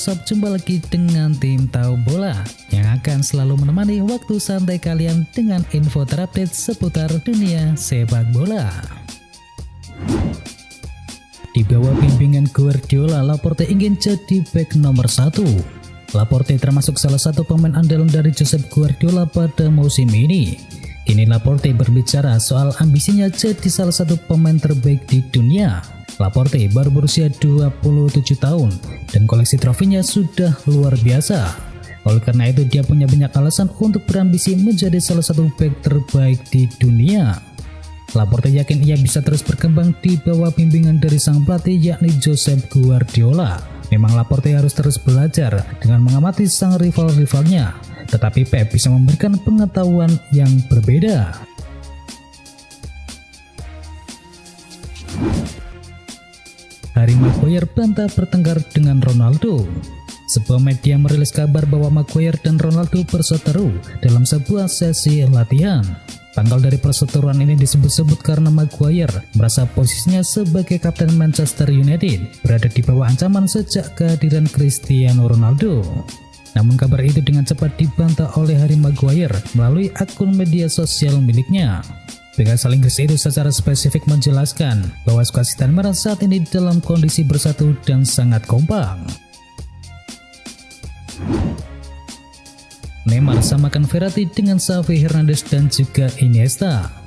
sob, jumpa lagi dengan tim Tahu Bola yang akan selalu menemani waktu santai kalian dengan info terupdate seputar dunia sepak bola. Di bawah bimbingan Guardiola, Laporte ingin jadi bek nomor 1. Laporte termasuk salah satu pemain andalan dari Josep Guardiola pada musim ini. Kini Laporte berbicara soal ambisinya jadi salah satu pemain terbaik di dunia. Laporte baru berusia 27 tahun dan koleksi trofinya sudah luar biasa. Oleh karena itu dia punya banyak alasan untuk berambisi menjadi salah satu bek terbaik di dunia. Laporte yakin ia bisa terus berkembang di bawah bimbingan dari sang pelatih yakni Josep Guardiola. Memang Laporte harus terus belajar dengan mengamati sang rival-rivalnya, tetapi Pep bisa memberikan pengetahuan yang berbeda. Harry Maguire bantah bertengkar dengan Ronaldo. Sebuah media merilis kabar bahwa Maguire dan Ronaldo berseteru dalam sebuah sesi latihan. Pangkal dari perseteruan ini disebut-sebut karena Maguire merasa posisinya sebagai kapten Manchester United berada di bawah ancaman sejak kehadiran Cristiano Ronaldo. Namun kabar itu dengan cepat dibantah oleh Harry Maguire melalui akun media sosial miliknya. Bek asal Inggris itu secara spesifik menjelaskan bahwa skuad Hitam Merah saat ini dalam kondisi bersatu dan sangat kompak. Neymar samakan Verratti dengan Xavi Hernandez dan juga Iniesta.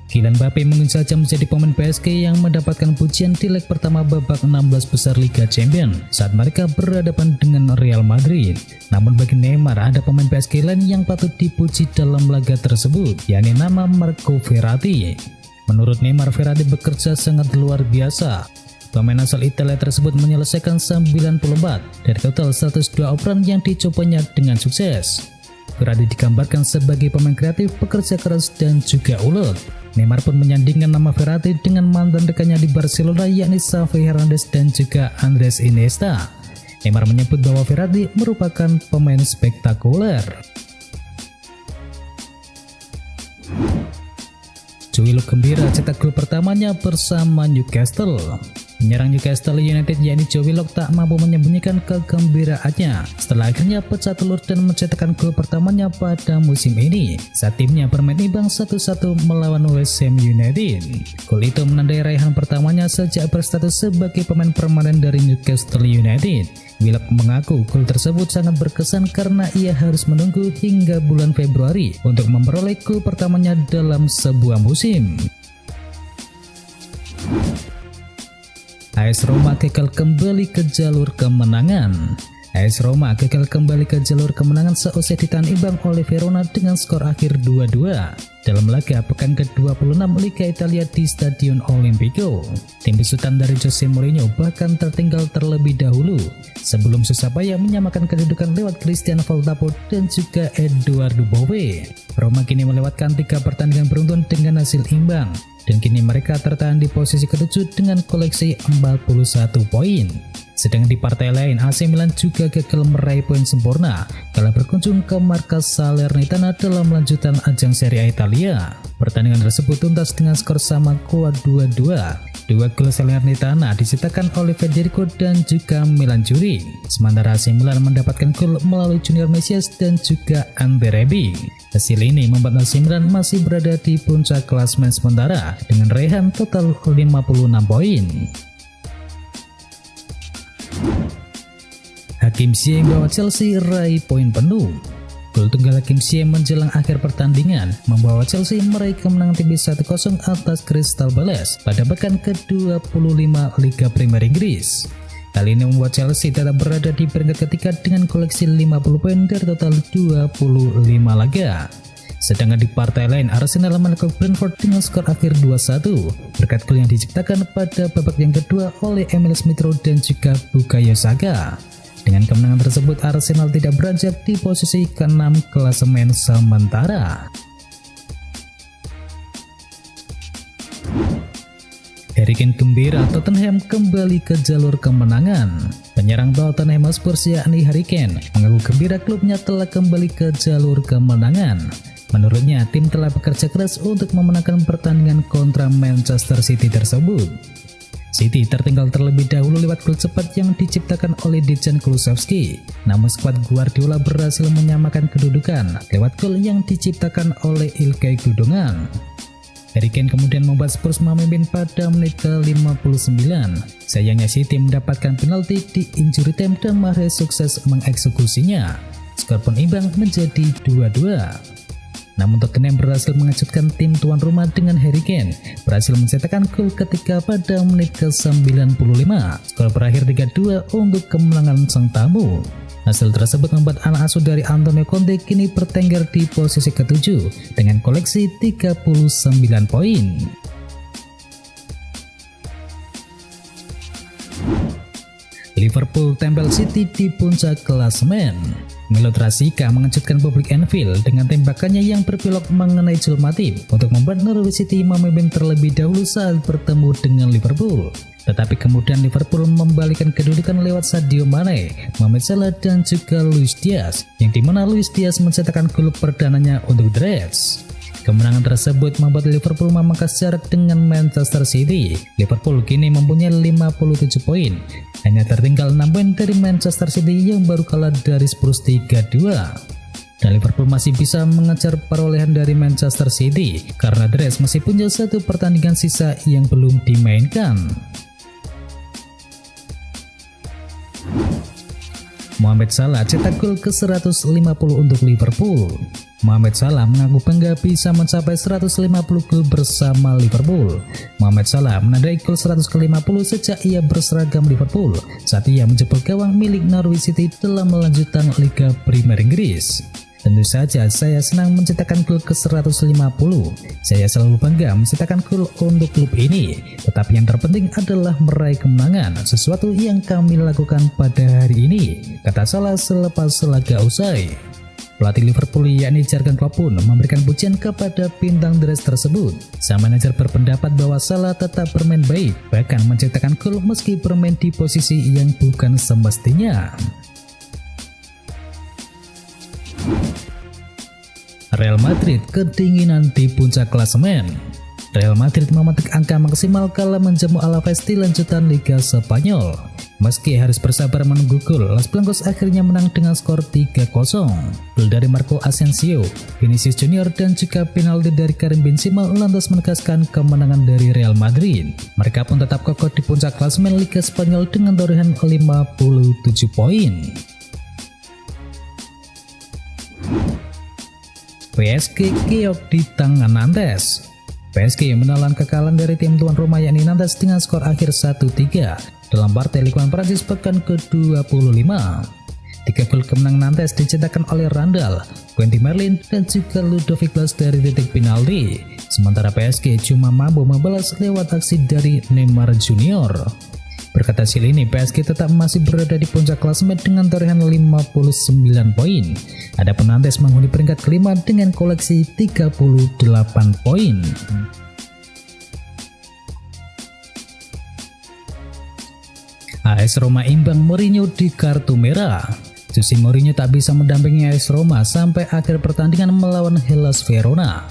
Kylian Mbappe mungkin saja menjadi pemain PSG yang mendapatkan pujian di leg pertama babak 16 besar Liga Champions saat mereka berhadapan dengan Real Madrid. Namun bagi Neymar ada pemain PSG lain yang patut dipuji dalam laga tersebut, yakni nama Marco Verratti. Menurut Neymar, Verratti bekerja sangat luar biasa. Pemain asal Italia tersebut menyelesaikan 94 dari total 102 operan yang dicobanya dengan sukses. Verratti digambarkan sebagai pemain kreatif, pekerja keras dan juga ulet. Neymar pun menyandingkan nama Verratti dengan mantan rekannya di Barcelona yakni Xavi Hernandez dan juga Andres Iniesta. Neymar menyebut bahwa Verratti merupakan pemain spektakuler. Joey Luke gembira cetak gol pertamanya bersama Newcastle. Penyerang Newcastle United yakni Joey Luke tak mampu menyembunyikan kegembiraannya setelah akhirnya pecah telur dan mencetakkan gol pertamanya pada musim ini saat timnya bermain imbang 1-1 melawan West Ham United. Gol itu menandai raihan pertamanya sejak berstatus sebagai pemain permanen dari Newcastle United. Willock mengaku gol tersebut sangat berkesan karena ia harus menunggu hingga bulan Februari untuk memperoleh gol pertamanya dalam sebuah musim. AS Roma gagal kembali ke jalur kemenangan. AS Roma gagal kembali ke jalur kemenangan seusai ditahan imbang oleh Verona dengan skor akhir 2-2 dalam laga pekan ke-26 Liga Italia di Stadion Olimpico. Tim besutan dari Jose Mourinho bahkan tertinggal terlebih dahulu sebelum susah payah menyamakan kedudukan lewat Christian Voltapo dan juga Eduardo Bove. Roma kini melewatkan 3 pertandingan beruntun dengan hasil imbang dan kini mereka tertahan di posisi ke-7 dengan koleksi 41 poin. Sedangkan di partai lain, AC Milan juga gagal meraih poin sempurna kala berkunjung ke markas Salernitana dalam lanjutan ajang Serie A Italia. Pertandingan tersebut tuntas dengan skor sama kuat 2-2. 2 gol Salernitana diciptakan oleh Federico dan juga Milan Juric. Sementara AC Milan mendapatkan gol melalui Junior Mesias dan juga Ante Rebic. Hasil ini membuat AC Milan masih berada di puncak klasemen sementara dengan raihan total 56 poin. Hakim Ziyech membawa Chelsea raih poin penuh. Gol tunggal Hakim Ziyech menjelang akhir pertandingan membawa Chelsea meraih kemenangan tipis 1-0 atas Crystal Palace pada pekan ke-25 Liga Premier Inggris. Hal ini membuat Chelsea tetap berada di peringkat ketiga dengan koleksi 50 poin dari total 25 laga. Sedangkan di partai lain, Arsenal menangkap Brentford dengan skor akhir 2-1 berkat gol yang diciptakan pada babak yang kedua oleh Emil Smith Rowe dan juga Bukayo Saka. Dengan kemenangan tersebut, Arsenal tidak beranjak di posisi ke-6 klasemen sementara. Harry Kane gembira Tottenham kembali ke jalur kemenangan. Penyerang Tottenham Hotspur yakni Harry Kane mengaku gembira klubnya telah kembali ke jalur kemenangan. Menurutnya, tim telah bekerja keras untuk memenangkan pertandingan kontra Manchester City tersebut. City tertinggal terlebih dahulu lewat gol cepat yang diciptakan oleh Dejan Kulusevski. Namun skuad Guardiola berhasil menyamakan kedudukan lewat gol yang diciptakan oleh Ilkay Gundogan. Harry Kane kemudian membuat Spurs memimpin pada menit ke-59. Sayangnya City mendapatkan penalti di injury time dan Mahrez sukses mengeksekusinya. Skor pun imbang menjadi 2-2. Namun Tottenham berhasil mengejutkan tim tuan rumah dengan Harry Kane berhasil mencetakkan gol ketiga pada menit ke-95. Skor berakhir 3-2 untuk kemenangan sang tamu. Hasil tersebut membuat anak asuh dari Antonio Conte kini bertengger di posisi ke-7 dengan koleksi 39 poin. Liverpool tempel City di puncak klasemen. Milot Rasika mengejutkan publik Anfield dengan tembakannya yang berbelok mengenai Joel Matip untuk membuat Norwich City memimpin terlebih dahulu saat bertemu dengan Liverpool. Tetapi kemudian Liverpool membalikan kedudukan lewat Sadio Mane, Mohamed Salah dan juga Luis Diaz, yang dimana Luis Diaz mencetakkan gol perdananya untuk The Reds. Kemenangan tersebut membuat Liverpool memangkas jarak dengan Manchester City. Liverpool kini mempunyai 57 poin, hanya tertinggal 6 poin dari Manchester City yang baru kalah dari Spurs 3-2. Dan Liverpool masih bisa mengejar perolehan dari Manchester City karena The Reds masih punya satu pertandingan sisa yang belum dimainkan. Mohamed Salah cetak gol ke-150 untuk Liverpool. Mohamed Salah mengaku bangga bisa mencapai 150 gol bersama Liverpool. Mohamed Salah menandai gol 150 sejak ia berseragam Liverpool saat ia menjebol gawang milik Norwich City dalam melanjutkan Liga Premier Inggris. Tentu saja saya senang mencetakkan gol ke-150. Saya selalu bangga mencetakkan gol untuk klub ini. Tetapi yang terpenting adalah meraih kemenangan, sesuatu yang kami lakukan pada hari ini, kata Salah selepas laga usai. Pelatih Liverpool yakni Jurgen Klopp pun memberikan pujian kepada bintang The Reds tersebut. Sang manajer berpendapat bahwa Salah tetap bermain baik, bahkan mencetakkan gol meski bermain di posisi yang bukan semestinya. Real Madrid kedinginan di puncak klasemen. Real Madrid mematik angka maksimal kala menjamu Alaves di lanjutan Liga Spanyol. Meski harus bersabar menunggu gol, Los Blancos akhirnya menang dengan skor 3-0. Gol dari Marco Asensio, Vinicius Junior dan juga penalti dari Karim Benzema lantas menegaskan kemenangan dari Real Madrid. Mereka pun tetap kokoh di puncak klasemen Liga Spanyol dengan torehan 57 poin. PSG keok di tangan Nantes. PSG menelan kekalahan dari tim tuan rumah yakni Nantes dengan skor akhir 1-3 dalam partai Ligue 1 Prancis pekan ke-25. 3 gol kemenangan Nantes dicetakkan oleh Randall, Quentin Merlin dan juga Ludovic Blas dari titik penalti. Sementara PSG cuma mampu membalas lewat aksi dari Neymar Junior. Berkat hasil ini, PSG tetap masih berada di puncak klasemen dengan torehan 59 poin. Adapun Nantes menghuni peringkat kelima dengan koleksi 38 poin. AS Roma imbang Mourinho di kartu merah. Jose Mourinho tak bisa mendampingi AS Roma sampai akhir pertandingan melawan Hellas Verona.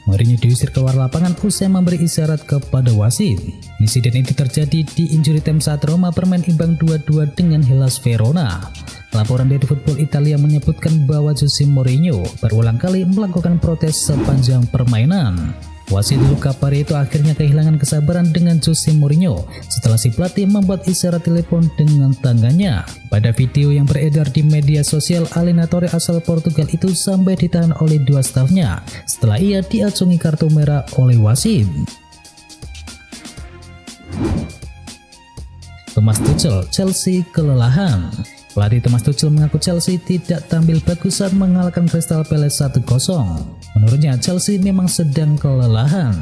Mourinho diusir keluar lapangan usai memberi isyarat kepada wasit. Insiden itu terjadi di injury time saat Roma bermain imbang 2-2 dengan Hellas Verona. Laporan dari Football Italia menyebutkan bahwa Jose Mourinho berulang kali melakukan protes sepanjang permainan. Wasit Luca Pareto akhirnya kehilangan kesabaran dengan Jose Mourinho setelah si pelatih membuat isyarat telepon dengan tangannya. Pada video yang beredar di media sosial, Alinatore asal Portugal itu sampai ditahan oleh 2 stafnya setelah ia diacungi kartu merah oleh wasit. Thomas Tuchel, Chelsea kelelahan. Pelatih Thomas Tuchel mengaku Chelsea tidak tampil bagus saat mengalahkan Crystal Palace 1-0. Menurutnya Chelsea memang sedang kelelahan.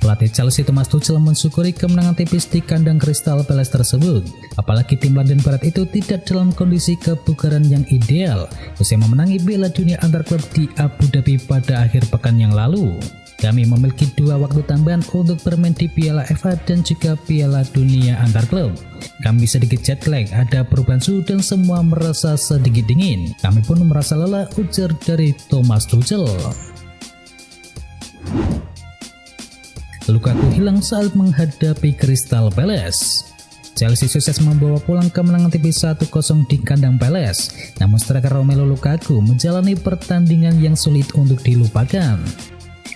Pelatih Chelsea Thomas Tuchel mensyukuri kemenangan tipis di kandang Crystal Palace tersebut. Apalagi tim London Barat itu tidak dalam kondisi kebugaran yang ideal usai memenangi Piala Dunia antar klub di Abu Dhabi pada akhir pekan yang lalu. Kami memiliki 2 waktu tambahan untuk bermain di Piala FA dan juga Piala Dunia antar klub. Kami sedikit jet lag, ada perubahan suhu dan semua merasa sedikit dingin. Kami pun merasa lelah, ujar dari Thomas Tuchel. Lukaku hilang saat menghadapi Crystal Palace. Chelsea sukses membawa pulang kemenangan tipis 1-0 di kandang Palace, namun striker Romelu Lukaku menjalani pertandingan yang sulit untuk dilupakan.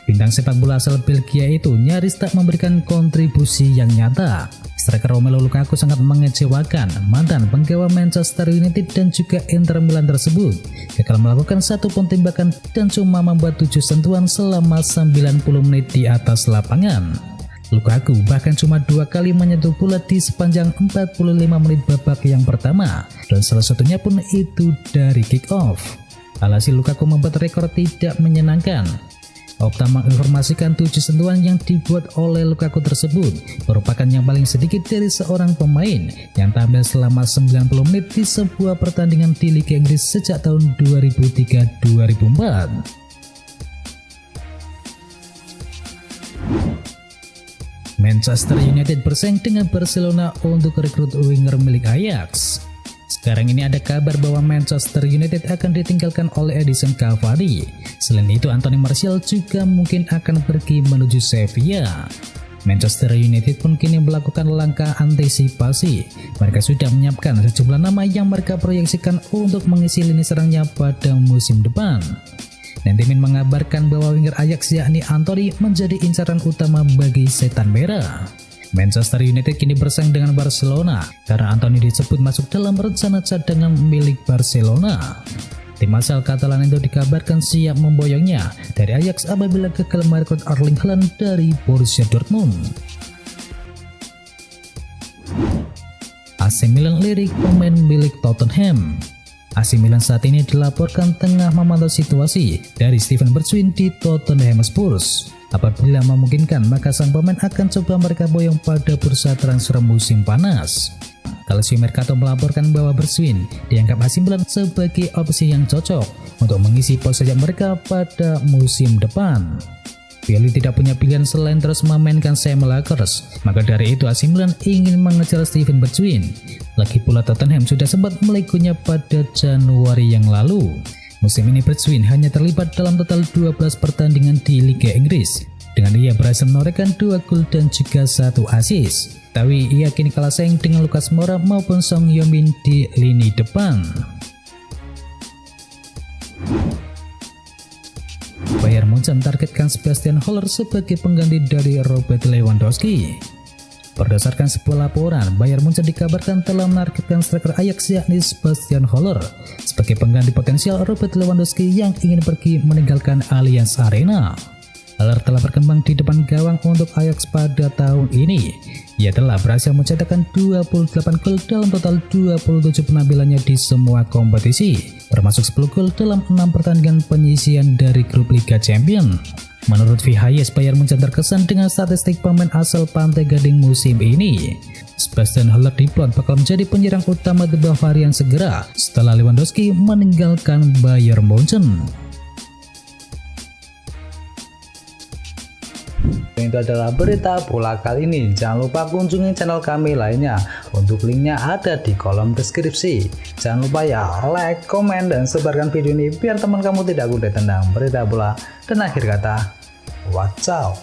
Bintang sepak bola asal Belgia itu nyaris tak memberikan kontribusi yang nyata. Striker Romelu Lukaku sangat mengecewakan. Mantan penggawa Manchester United dan juga Inter Milan tersebut gagal melakukan satu pun tembakan dan cuma membuat 7 sentuhan selama 90 menit di atas lapangan. Lukaku bahkan cuma 2 kali menyentuh bola di sepanjang 45 menit babak yang pertama, dan salah satunya pun itu dari kick off. Alhasil Lukaku membuat rekor tidak menyenangkan. Opta menginformasikan 7 sentuhan yang dibuat oleh Lukaku tersebut merupakan yang paling sedikit dari seorang pemain yang tampil selama 90 menit di sebuah pertandingan di Liga Inggris sejak tahun 2003-2004. Manchester United bersaing dengan Barcelona untuk rekrut winger milik Ajax. Sekarang ini ada kabar bahwa Manchester United akan ditinggalkan oleh Edinson Cavani. Selain itu, Anthony Martial juga mungkin akan pergi menuju Sevilla. Manchester United pun kini melakukan langkah antisipasi. Mereka sudah menyiapkan sejumlah nama yang mereka proyeksikan untuk mengisi lini serangnya pada musim depan. Netizen mengabarkan bahwa winger Ajax yakni Anthony menjadi incaran utama bagi Setan Merah. Manchester United kini bersaing dengan Barcelona karena Anthony disebut masuk dalam rencana cadangan milik Barcelona. Tim asal Catalan itu dikabarkan siap memboyongnya dari Ajax apabila gagal merekrut Erling Haaland dari Borussia Dortmund. AC Milan lirik pemain milik Tottenham. AC Milan saat ini dilaporkan tengah memantau situasi dari Steven Bergwijn di Tottenham Spurs. Apabila memungkinkan, maka sang pemain akan coba mereka boyong pada bursa transfer musim panas. Calcio Mercato melaporkan bahwa Bergwijn dianggap AC Milan sebagai opsi yang cocok untuk mengisi pos sayap mereka pada musim depan. Pioli tidak punya pilihan selain terus memainkan Sam Lakers, maka dari itu AC Milan ingin mengejar Steven Bergwijn. Lagi pula Tottenham sudah sempat melikunya pada Januari yang lalu. Musim ini Bergwijn hanya terlibat dalam total 12 pertandingan di Liga Inggris. Dengan ia berhasil menorehkan 2 gol dan juga 1 assist. Tapi ia kini kalah saing dengan Lucas Moura maupun Son Heung-min di lini depan. Bayern Munchen targetkan Sebastian Haller sebagai pengganti dari Robert Lewandowski. Berdasarkan sebuah laporan, Bayern Munchen dikabarkan telah menargetkan striker Ajax yakni Sebastian Haller sebagai pengganti potensial Robert Lewandowski yang ingin pergi meninggalkan Allianz Arena. Haller telah berkembang di depan gawang untuk Ajax pada tahun ini. Ia telah berhasil mencetakkan 28 gol dalam total 27 penampilannya di semua kompetisi, termasuk 10 gol dalam 6 pertandingan penyisian dari grup Liga Champions. Menurut VHS, Bayern Munchen terkesan dengan statistik pemain asal Pantai Gading musim ini. Sebastian Haller diplot bakal menjadi penyerang utama The Bavarian segera setelah Lewandowski meninggalkan Bayern Munchen. Itu adalah berita bola kali ini. Jangan lupa kunjungi channel kami lainnya. Untuk linknya ada di kolom deskripsi. Jangan lupa ya like, komen, dan sebarkan video ini biar teman kamu tidak goda tentang berita bola. Dan akhir kata, watch out.